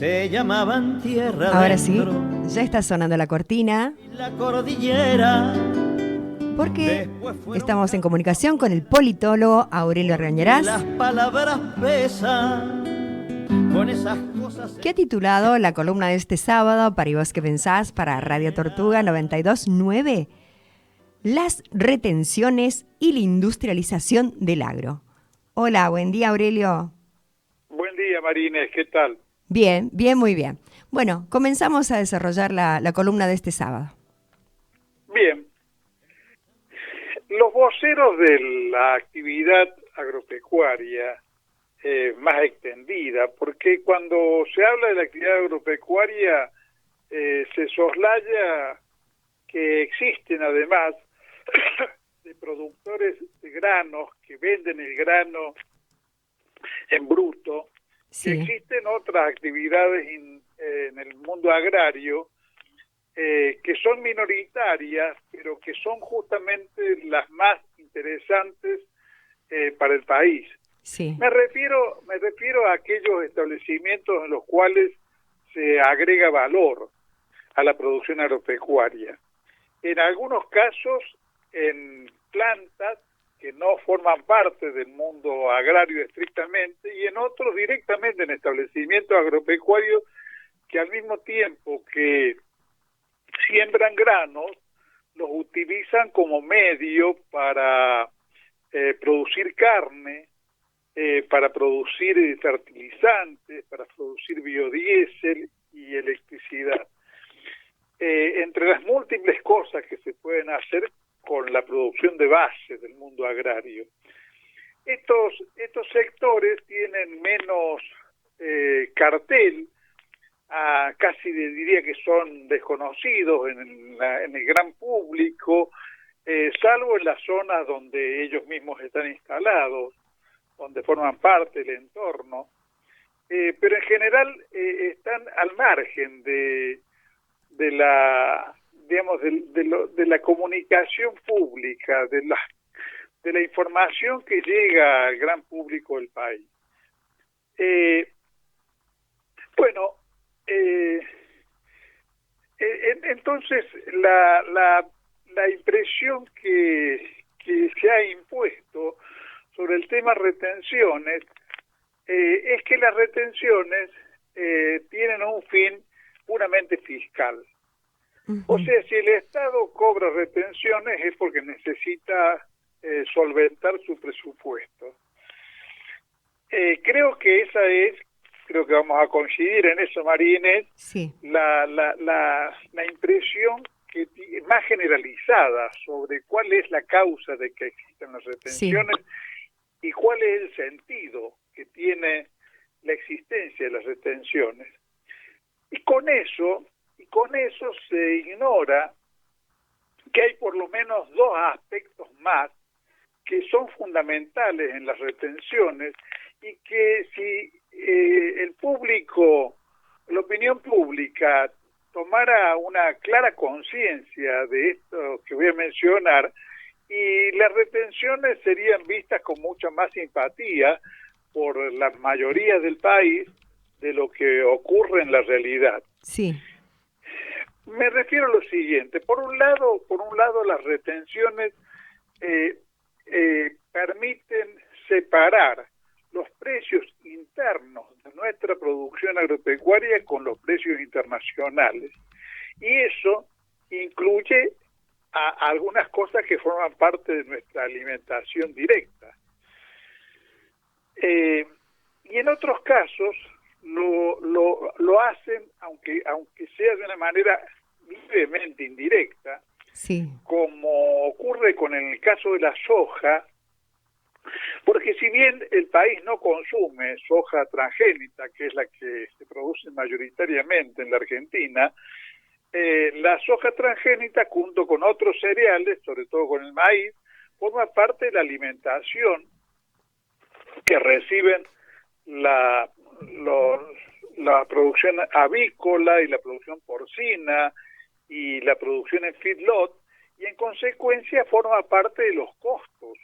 se llamaban tierra Ahora adentro, sí, ya está sonando la cortina, la cordillera. porque estamos en comunicación con el politólogo Aurelio Reañarás, Las palabras pesan con esas cosas que ha titulado la columna de este sábado, para ¿Y vos qué pensás?, para Radio Tortuga 92.9, las retenciones y la industrialización del agro. Hola, buen día, Aurelio. Buen día, Marínez, ¿qué tal? Bien, muy bien. Bueno, comenzamos a desarrollar la columna de este sábado. Bien. Los voceros de la actividad agropecuaria más extendida, porque cuando se habla de la actividad agropecuaria se soslaya que existen además de productores de granos que venden el grano en bruto, Sí. que existen otras actividades en el mundo agrario que son minoritarias, pero que son justamente las más interesantes para el país. Sí. Me refiero a aquellos establecimientos en los cuales se agrega valor a la producción agropecuaria. En algunos casos, en plantas que no forman parte del mundo agrario estrictamente, y en otros directamente en establecimientos agropecuarios que al mismo tiempo que siembran granos, los utilizan como medio para producir carne, para producir fertilizantes, para producir biodiesel y electricidad. Entre las múltiples cosas que se pueden hacer con la producción de base del mundo agrario. Estos sectores tienen menos cartel, casi diría que son desconocidos en el gran público, salvo en las zonas donde ellos mismos están instalados, donde forman parte del entorno, pero en general están al margen de la, digamos, de la comunicación pública, de la información que llega al gran público del país. Entonces la impresión que se ha impuesto sobre el tema retenciones es que las retenciones tienen un fin puramente fiscal. O sea, si el Estado cobra retenciones es porque necesita solventar su presupuesto. Creo que creo que vamos a coincidir en eso, Marínez, Sí. la impresión que más generalizada sobre cuál es la causa de que existan las retenciones y cuál es el sentido que tiene la existencia de las retenciones. Y con eso se ignora que hay por lo menos dos aspectos más que son fundamentales en las retenciones y que si la opinión pública tomara una clara conciencia de esto que voy a mencionar, y las retenciones serían vistas con mucha más simpatía por la mayoría del país de lo que ocurre en la realidad. Sí. Me refiero a lo siguiente: por un lado las retenciones permiten separar los precios internos de nuestra producción agropecuaria con los precios internacionales, y eso incluye a algunas cosas que forman parte de nuestra alimentación directa. Y en otros casos lo hacen, aunque sea de una manera levemente indirecta, como ocurre con el caso de la soja, porque si bien el país no consume soja transgénica, que es la que se produce mayoritariamente en la Argentina, la soja transgénica, junto con otros cereales, sobre todo con el maíz, forma parte de la alimentación que reciben la producción avícola y la producción porcina y la producción en feedlot, y en consecuencia forma parte de los costos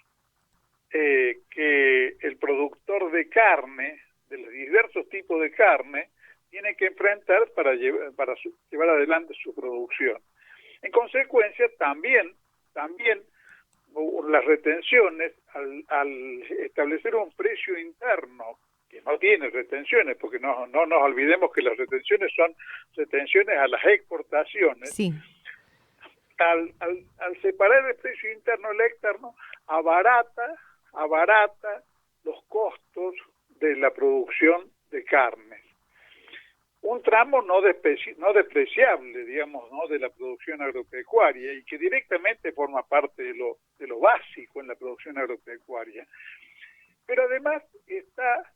que el productor de carne, de los diversos tipos de carne, tiene que enfrentar para llevar adelante su producción. En consecuencia, también las retenciones, al establecer un precio interno que no tiene retenciones, porque no nos olvidemos que las retenciones son retenciones a las exportaciones, Sí. Al separar el precio interno del externo, abarata los costos de la producción de carnes. Un tramo no despreciable, digamos, ¿no?, de la producción agropecuaria, y que directamente forma parte de lo básico en la producción agropecuaria. Pero además está,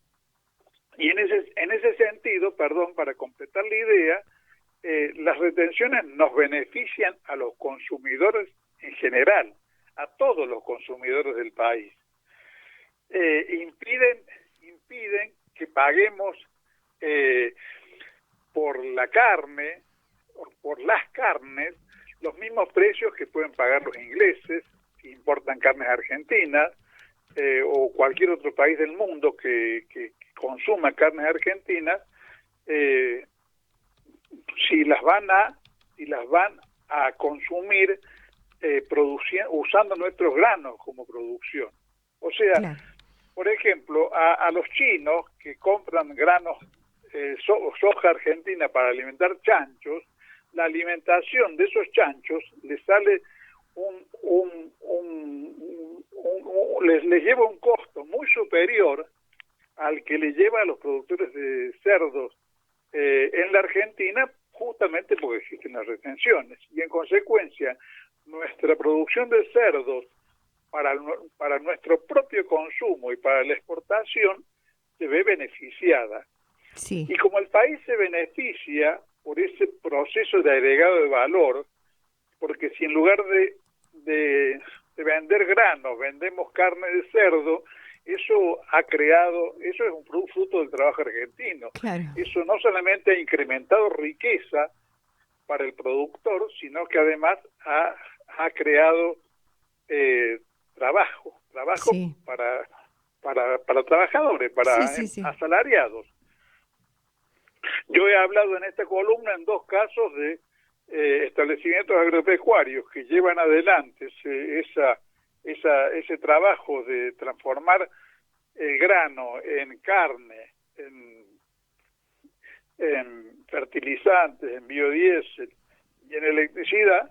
y en ese sentido, para completar la idea, las retenciones nos benefician a los consumidores en general, a todos los consumidores del país. Impiden que paguemos por la carne, por las carnes, los mismos precios que pueden pagar los ingleses que importan carnes argentinas, o cualquier otro país del mundo que consuma carnes argentinas, si las van a consumir usando nuestros granos como producción. O sea, claro, por ejemplo, a los chinos que compran granos, soja argentina para alimentar chanchos, la alimentación de esos chanchos les sale les lleva un costo muy superior al que le lleva a los productores de cerdos en la Argentina, justamente porque existen las retenciones, y en consecuencia nuestra producción de cerdos para nuestro propio consumo y para la exportación se ve beneficiada. Sí. Y como el país se beneficia por ese proceso de agregado de valor, porque si en lugar de vender granos vendemos carne de cerdo, eso es un fruto del trabajo argentino. Claro. Eso no solamente ha incrementado riqueza para el productor, sino que además ha creado trabajo sí, para trabajadores, para sí. asalariados. Yo he hablado en esta columna en 2 casos de establecimientos agropecuarios que llevan adelante ese trabajo de transformar el grano en carne, en fertilizantes, en biodiesel y en electricidad,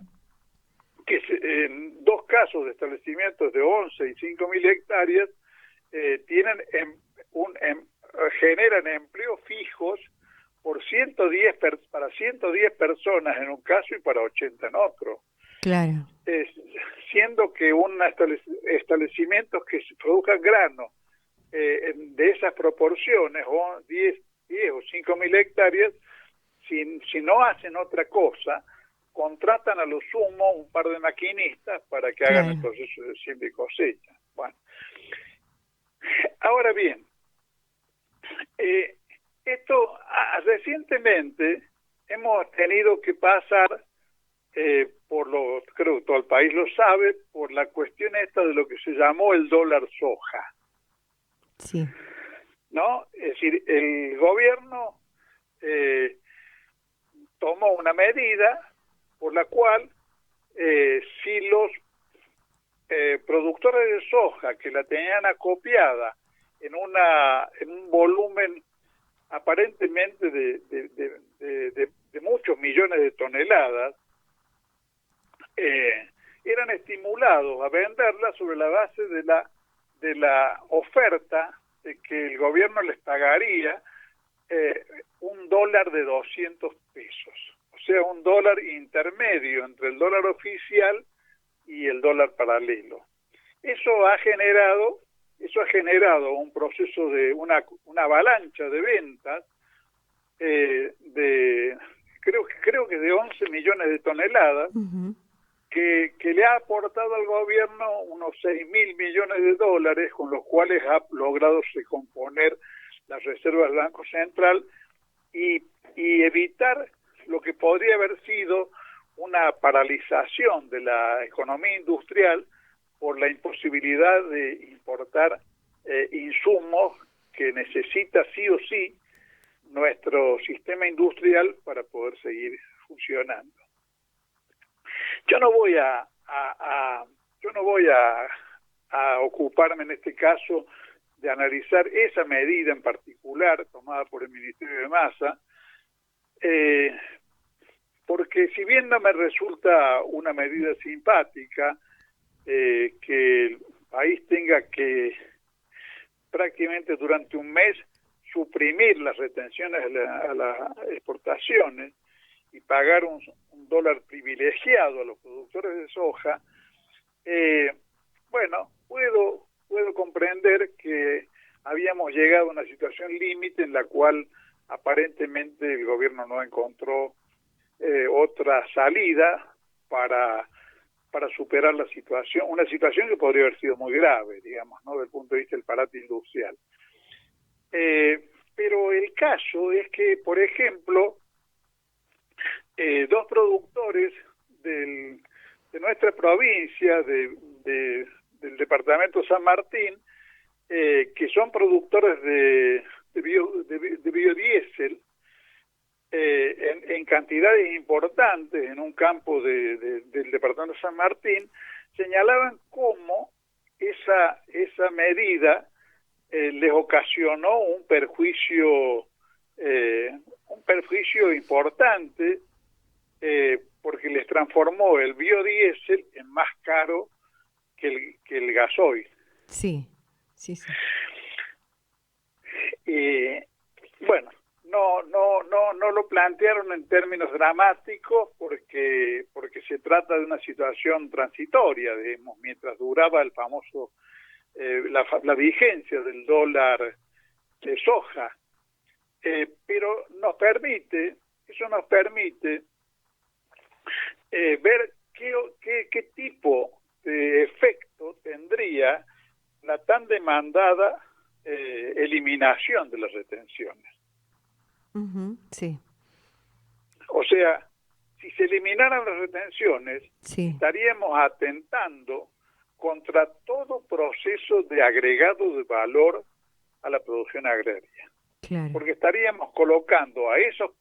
que en 2 casos de establecimientos de 11 y 5.000 hectáreas generan empleos fijos para 110 personas en un caso y para 80 en otro. Claro. Siendo que establecimientos que se produzcan grano de esas proporciones, o 10 o 5.000 hectáreas, si no hacen otra cosa, contratan a lo sumo un par de maquinistas para que hagan el proceso de siembra y cosecha. Bueno, ahora bien, recientemente hemos tenido que pasar creo que todo el país lo sabe, por la cuestión esta de lo que se llamó el dólar soja. Sí. ¿No? Es decir, el gobierno tomó una medida por la cual si los productores de soja que la tenían acopiada en un volumen aparentemente de muchos millones de toneladas, eran estimulados a venderla sobre la base de la oferta de que el gobierno les pagaría $1 de 200 pesos, o sea, un dólar intermedio entre el dólar oficial y el dólar paralelo. Eso ha generado un proceso de una avalancha de ventas creo que de 11 millones de toneladas, Uh-huh. que le ha aportado al gobierno unos 6.000 millones de dólares, con los cuales ha logrado recomponer las reservas del Banco Central y evitar lo que podría haber sido una paralización de la economía industrial por la imposibilidad de importar insumos que necesita sí o sí nuestro sistema industrial para poder seguir funcionando. Yo no voy a ocuparme en este caso de analizar esa medida en particular tomada por el Ministerio de Massa, porque si bien no me resulta una medida simpática, que el país tenga que prácticamente durante un mes suprimir las retenciones a las exportaciones y pagar un dólar privilegiado a los productores de soja, bueno, puedo comprender que habíamos llegado a una situación límite en la cual aparentemente el gobierno no encontró otra salida para superar la situación, una situación que podría haber sido muy grave, digamos, ¿no?, desde el punto de vista del parate industrial. Pero el caso es que, por ejemplo, dos productores de nuestra provincia, del departamento San Martín, que son productores de biodiesel, en cantidades importantes en un campo del departamento de San Martín, señalaban cómo esa medida les ocasionó un perjuicio importante, porque les transformó el biodiesel en más caro que el gasoil. Sí. Bueno, no lo plantearon en términos dramáticos porque se trata de una situación transitoria, digamos, mientras duraba el famoso la vigencia del dólar de soja, pero eso nos permite ver qué tipo de efecto tendría la tan demandada eliminación de las retenciones. Sí. O sea, si se eliminaran las retenciones, estaríamos atentando contra todo proceso de agregado de valor a la producción agraria. Claro. Porque estaríamos colocando a esos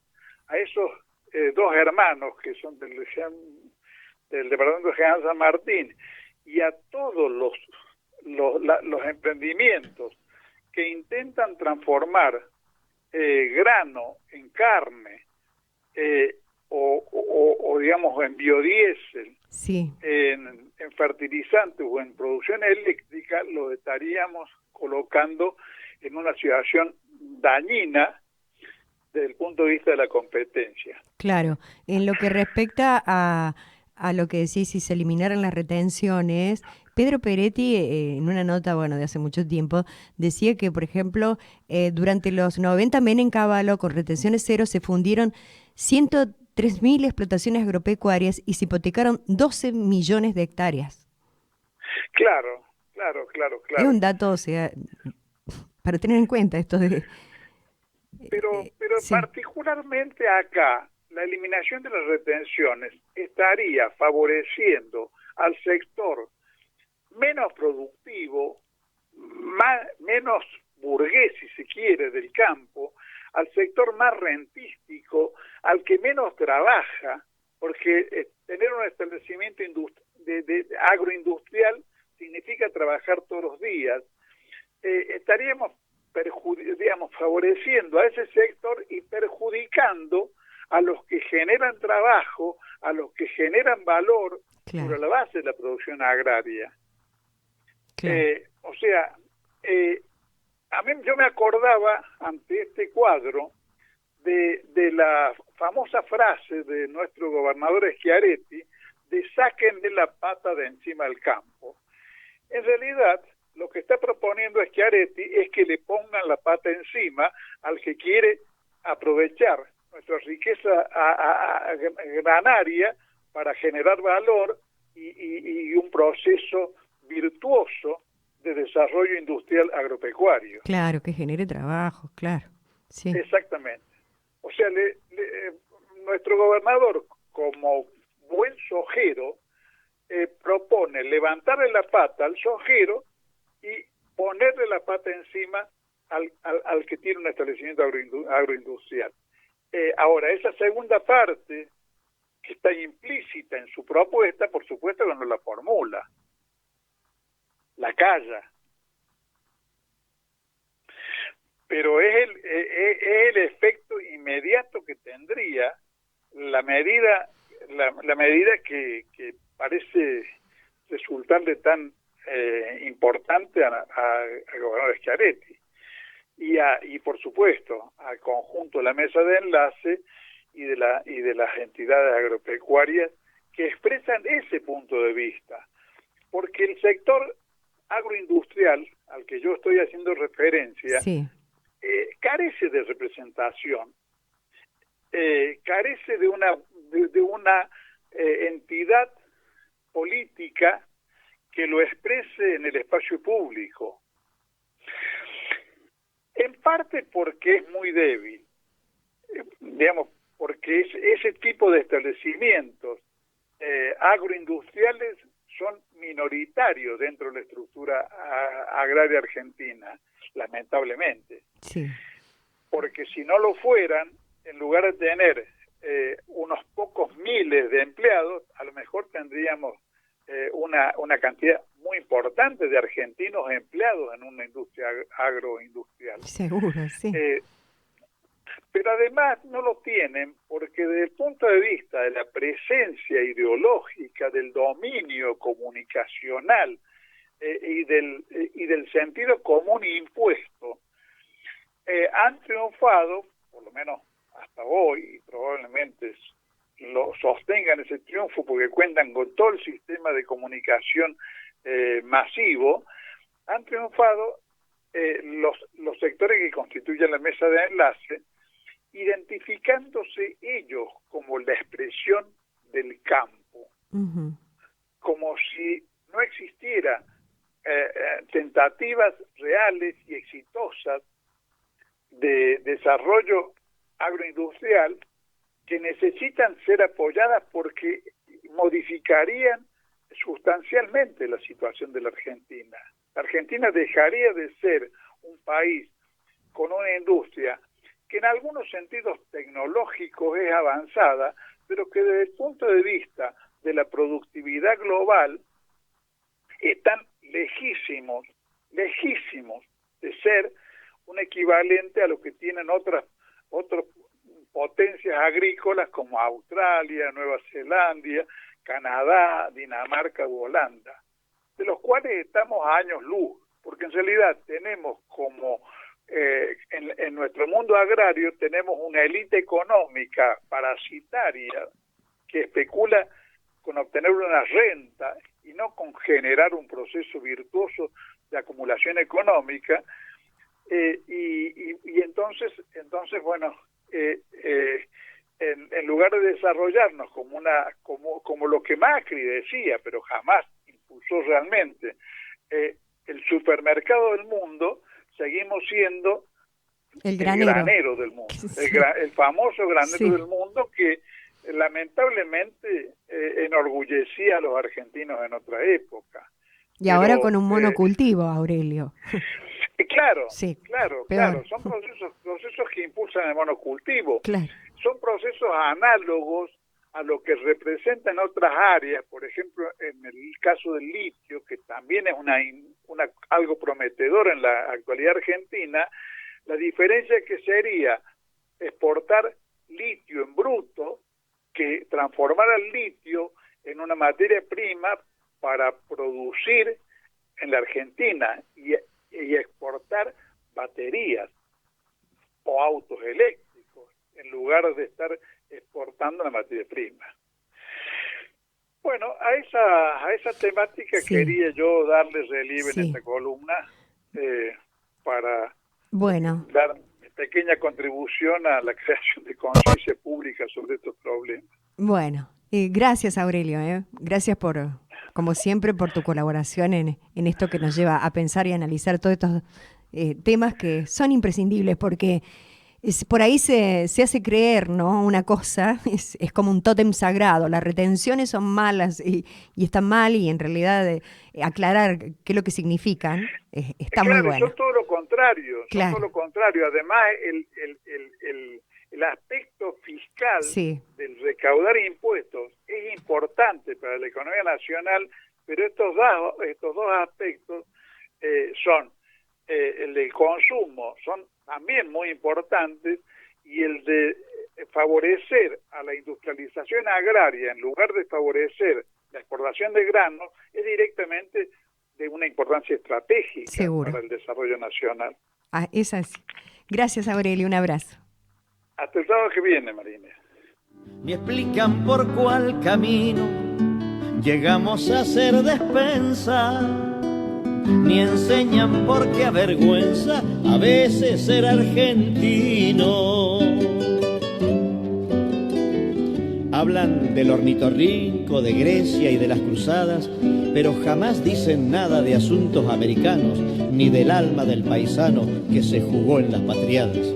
dos hermanos que son del departamento general San Martín y a todos los emprendimientos que intentan transformar grano en carne, o digamos en biodiesel, en fertilizantes o en producción eléctrica, los estaríamos colocando en una situación dañina desde el punto de vista de la competencia. Claro, en lo que respecta a lo que decís, si se eliminaran las retenciones, Pedro Peretti, en una nota de hace mucho tiempo, decía que, por ejemplo, durante los 90 Menem-Cavallo, con retenciones cero, se fundieron 103.000 explotaciones agropecuarias y se hipotecaron 12 millones de hectáreas. Claro. Es un dato, o sea, para tener en cuenta esto de... Pero sí. Particularmente acá, la eliminación de las retenciones estaría favoreciendo al sector menos productivo, menos burgués, si se quiere, del campo, al sector más rentístico, al que menos trabaja, porque tener un establecimiento agroindustrial significa trabajar todos los días. Estaríamos favoreciendo a ese sector y perjudicando a los que generan trabajo, a los que generan valor sobre la base de la producción agraria. Yo me acordaba ante este cuadro de la famosa frase de nuestro gobernador Schiaretti de sáquenle la pata de encima del campo. En realidad, lo que está proponiendo Schiaretti es que le pongan la pata encima al que quiere aprovechar nuestra riqueza granaria para generar valor y un proceso virtuoso de desarrollo industrial agropecuario. Claro, que genere trabajo, claro. Sí. Exactamente. O sea, nuestro gobernador, como buen sojero, propone levantarle la pata al sojero y ponerle la pata encima al que tiene un establecimiento agroindustrial. Ahora, esa segunda parte, que está implícita en su propuesta, por supuesto que no la formula, la calla. Pero es el efecto inmediato que tendría la medida que parece resultarle tan importante al gobernador Schiaretti y por supuesto al conjunto de la mesa de enlace y de las entidades agropecuarias que expresan ese punto de vista, porque el sector agroindustrial al que yo estoy haciendo referencia Sí. Carece de representación, carece de una entidad política que lo exprese en el espacio público. En parte porque es muy débil, digamos, porque ese tipo de establecimientos agroindustriales son minoritarios dentro de la estructura agraria argentina, lamentablemente. Sí. Porque si no lo fueran, en lugar de tener unos pocos miles de empleados, a lo mejor tendríamos una cantidad muy importante de argentinos empleados en una industria agroindustrial. Seguro, sí. Pero además no lo tienen porque desde el punto de vista de la presencia ideológica, del dominio comunicacional y del sentido común impuesto, han triunfado, por lo menos hasta hoy, y probablemente lo sostengan ese triunfo porque cuentan con todo el sistema de comunicación masivo, han triunfado los sectores que constituyen la mesa de enlace, identificándose ellos como la expresión del campo, como si no existiera tentativas reales y exitosas de desarrollo agroindustrial que necesitan ser apoyadas porque modificarían sustancialmente la situación de la Argentina. La Argentina dejaría de ser un país con una industria que en algunos sentidos tecnológicos es avanzada, pero que desde el punto de vista de la productividad global están lejísimos de ser un equivalente a lo que tienen otras potencias agrícolas como Australia, Nueva Zelanda, Canadá, Dinamarca u Holanda, de los cuales estamos a años luz, porque en realidad tenemos como en nuestro mundo agrario tenemos una élite económica parasitaria que especula con obtener una renta y no con generar un proceso virtuoso de acumulación económica, y entonces bueno, en lugar de desarrollarnos como lo que Macri decía, pero jamás impulsó realmente, el supermercado del mundo, seguimos siendo el granero del mundo, sí. el famoso granero sí. del mundo que lamentablemente enorgullecía a los argentinos en otra época. Y ahora con un monocultivo, Aurelio. Claro, sí, claro. Son procesos que impulsan el monocultivo. Claro. Son procesos análogos a lo que representan otras áreas, por ejemplo, en el caso del litio, que también es algo prometedor en la actualidad argentina. La diferencia que sería exportar litio en bruto, que transformar el litio en una materia prima para producir en la Argentina y exportar baterías o autos eléctricos en lugar de estar exportando la materia prima. Bueno, a esa temática sí. quería yo darle relieve sí. en esta columna para dar mi pequeña contribución a la creación de conciencia pública sobre estos problemas. Bueno, gracias Aurelio, gracias como siempre por tu colaboración en esto que nos lleva a pensar y analizar todos estos temas que son imprescindibles porque por ahí se hace creer, ¿no? Una cosa, es como un tótem sagrado. Las retenciones son malas y están mal, y en realidad aclarar qué es lo que significan está claro, muy bueno. Son todo lo contrario, Claro. son todo lo contrario. Además, el aspecto fiscal Sí. del recaudar impuestos es importante para la economía nacional, pero estos dos aspectos son el del consumo, son también muy importantes, y el de favorecer a la industrialización agraria en lugar de favorecer la exportación de granos es directamente de una importancia estratégica Seguro. para el desarrollo nacional. Es así. Gracias, Aurelio, un abrazo. Hasta el sábado que viene, Marina. Ni explican por cuál camino llegamos a ser despensa, ni enseñan por qué avergüenza a veces ser argentino. Hablan del ornitorrinco, de Grecia y de las cruzadas, pero jamás dicen nada de asuntos americanos, ni del alma del paisano que se jugó en las patriadas.